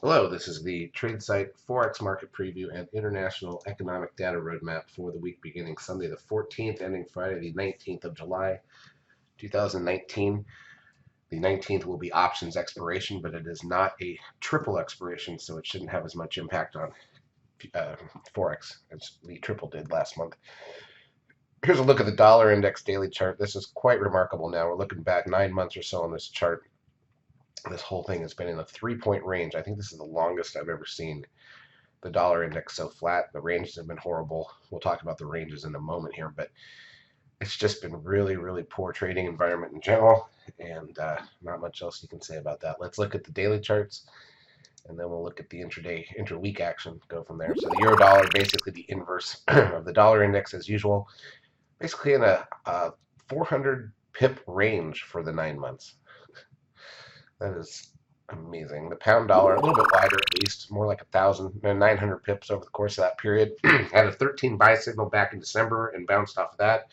Hello, this is the trade site Forex market preview and international economic data roadmap for the week beginning Sunday the 14th, ending Friday the 19th of July, 2019. The 19th will be options expiration, but it is not a triple expiration, so it shouldn't have as much impact on uh, Forex as the triple did last month. Here's a look at the dollar index daily chart. This is quite remarkable now. We're looking back 9 months or so on this chart. This whole thing has been in a 3 point range. I think this is the longest I've ever seen the dollar index so flat. The ranges have been horrible. We'll talk about the ranges in a moment here, but it's just been really, really poor trading environment in general, and not much else you can say about that. Let's look at the daily charts, and then we'll look at the intraday, interweek action, go from there. So the euro dollar, basically the inverse of the dollar index as usual, basically in a 400 pip range for the 9 months. That is amazing. The pound dollar, a little bit wider at least, more like 1,900 pips over the course of that period. Had a 13 buy signal back in December and bounced off of that.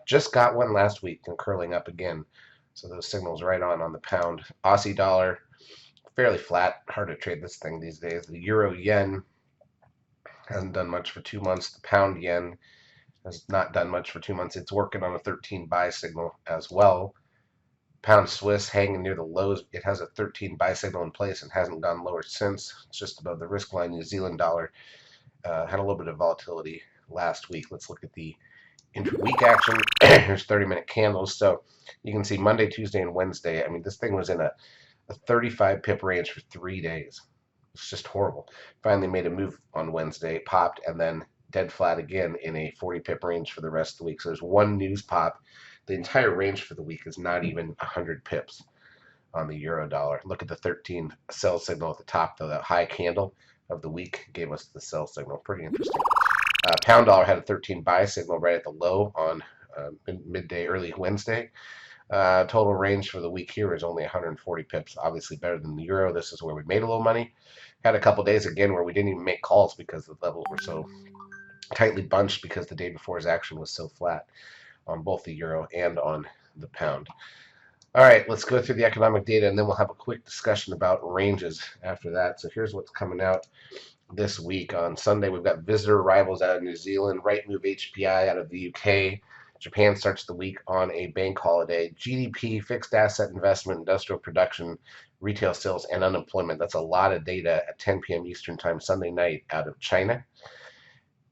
Just got one last week and curling up again. So those signals right on the pound. Aussie dollar, fairly flat. Hard to trade this thing these days. The euro yen hasn't done much for 2 months. The pound yen has not done much for 2 months. It's working on a 13 buy signal as well. Pound Swiss hanging near the lows. It has a 13 buy signal in place and hasn't gone lower since. It's just above the risk line. New Zealand dollar had a little bit of volatility last week. Let's look at the intra-week action. Here's 30-minute candles. So you can see Monday, Tuesday, and Wednesday. I mean, this thing was in a 35 pip range for 3 days. It's just horrible. Finally made a move on Wednesday, popped, and then dead flat again in a 40 pip range for the rest of the week. So there's one news pop. The entire range for the week is not even 100 pips on the euro dollar. Look at the 13 sell signal at the top, though. That high candle of the week gave us the sell signal. Pretty interesting. Pound dollar had a 13 buy signal right at the low on midday, early Wednesday. Total range for the week here is only 140 pips, obviously better than the euro. This is where we made a little money. Had a couple days again where we didn't even make calls because the levels were so tightly bunched because the day before's action was so flat on both the euro and on the pound. All right, let's go through the economic data and then we'll have a quick discussion about ranges after that. So here's what's coming out this week. On Sunday, we've got visitor arrivals out of New Zealand, Rightmove HPI out of the UK. Japan starts the week on a bank holiday. GDP, fixed asset investment, industrial production, retail sales, and unemployment. That's a lot of data at 10 p.m. Eastern Time Sunday night out of China.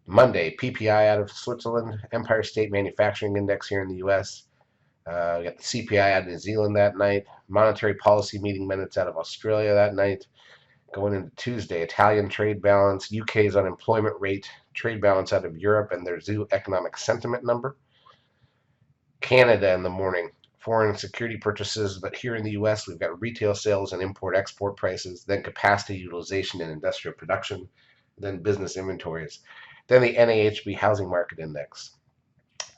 Monday, PPI out of Switzerland, Empire State Manufacturing Index here in the U.S. We got the CPI out of New Zealand that night. Monetary policy meeting minutes out of Australia that night. Going into Tuesday, Italian trade balance, UK's unemployment rate, trade balance out of Europe, and their zoo economic sentiment number. Canada in the morning, foreign security purchases, but here in the US, we've got retail sales and import export prices, then capacity utilization and industrial production, then business inventories, then the NAHB housing market index.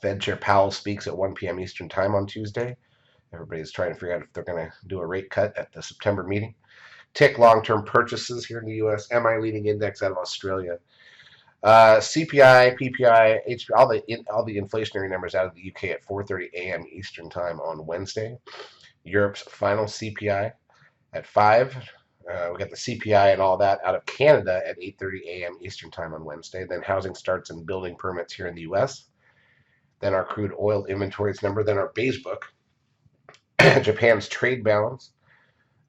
Fed Chair Powell speaks at 1 p.m. Eastern Time on Tuesday. Everybody's trying to figure out if they're going to do a rate cut at the September meeting. Tick long-term purchases here in the U.S. MI leading index out of Australia. CPI, PPI, HPI, all the inflationary numbers out of the UK at 4:30 a.m. Eastern Time on Wednesday. Europe's final CPI at 5. We got the CPI and all that out of Canada at 8:30 a.m. Eastern Time on Wednesday. Then housing starts and building permits here in the U.S. Then our crude oil inventories number. Then our beige book. Japan's trade balance.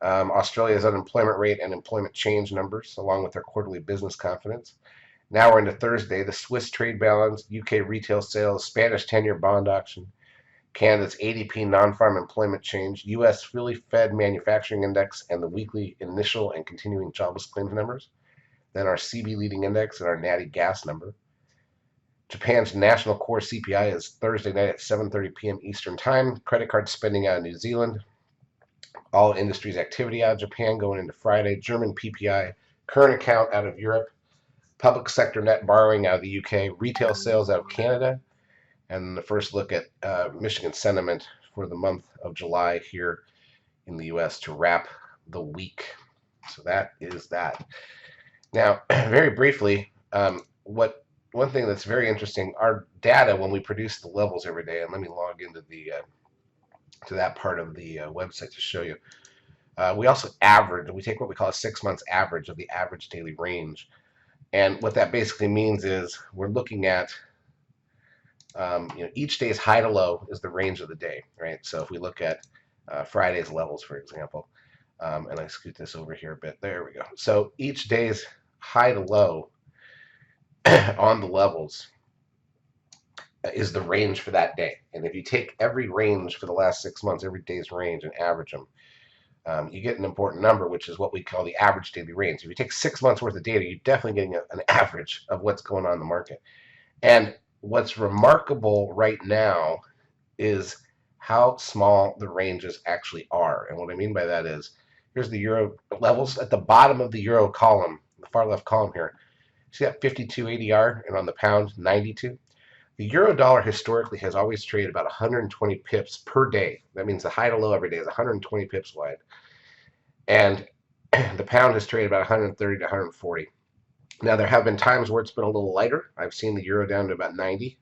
Australia's unemployment rate and employment change numbers, along with their quarterly business confidence. Now we're into Thursday, the Swiss trade balance, UK retail sales, Spanish 10-year bond auction, Canada's ADP non-farm employment change, US Philly Fed manufacturing index, and the weekly initial and continuing jobless claims numbers. Then our CB leading index and our natty gas number. Japan's national core CPI is Thursday night at 7:30 p.m. Eastern Time. Credit card spending out of New Zealand. All industries activity out of Japan going into Friday. German PPI, current account out of Europe. Public sector net borrowing out of the UK, retail sales out of Canada, and the first look at Michigan sentiment for the month of July here in the US to wrap the week. So that is that. Now, very briefly, one thing that's very interesting, our data when we produce the levels every day, and let me log into the to that part of the website to show you. We also average, we take what we call a 6 months average of the average daily range. And what that basically means is we're looking at each day's high to low is the range of the day, right? So if we look at Friday's levels, for example, and I scoot this over here a bit, there we go. So each day's high to low on the levels is the range for that day. And if you take every range for the last 6 months, every day's range, and average them, you get an important number, which is what we call the average daily range. If you take 6 months worth of data, you're definitely getting an average of what's going on in the market. And what's remarkable right now is how small the ranges actually are. And what I mean by that is, here's the euro levels at the bottom of the euro column, the far left column here. See that 52 ADR, and on the pound 92. The euro dollar historically has always traded about 120 pips per day. That means the high to low every day is 120 pips wide, and the pound has traded about 130 to 140. Now there have been times where it's been a little lighter. I've seen the euro down to about 90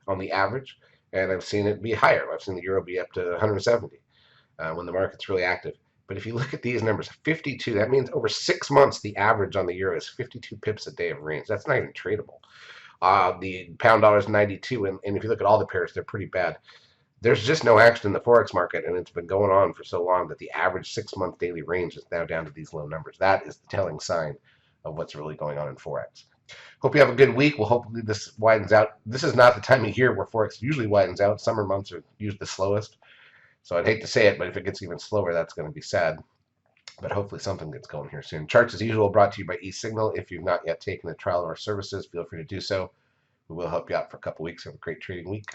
on the average, and I've seen it be higher. I've seen the euro be up to 170 when the market's really active. But if you look at these numbers, 52, that means over 6 months, the average on the euro is 52 pips a day of range. That's not even tradable. The pound dollar is 92, and if you look at all the pairs, they're pretty bad. There's just no action in the Forex market, and it's been going on for so long that the average 6 month daily range is now down to these low numbers. That is the telling sign of what's really going on in Forex. Hope you have a good week. Well, hopefully this widens out. This is not the time of year where Forex usually widens out. Summer months are usually the slowest. So I'd hate to say it, but if it gets even slower, that's going to be sad. But hopefully something gets going here soon. Charts as usual brought to you by eSignal. If you've not yet taken a trial of our services, feel free to do so. We will help you out for a couple weeks. Have a great trading week.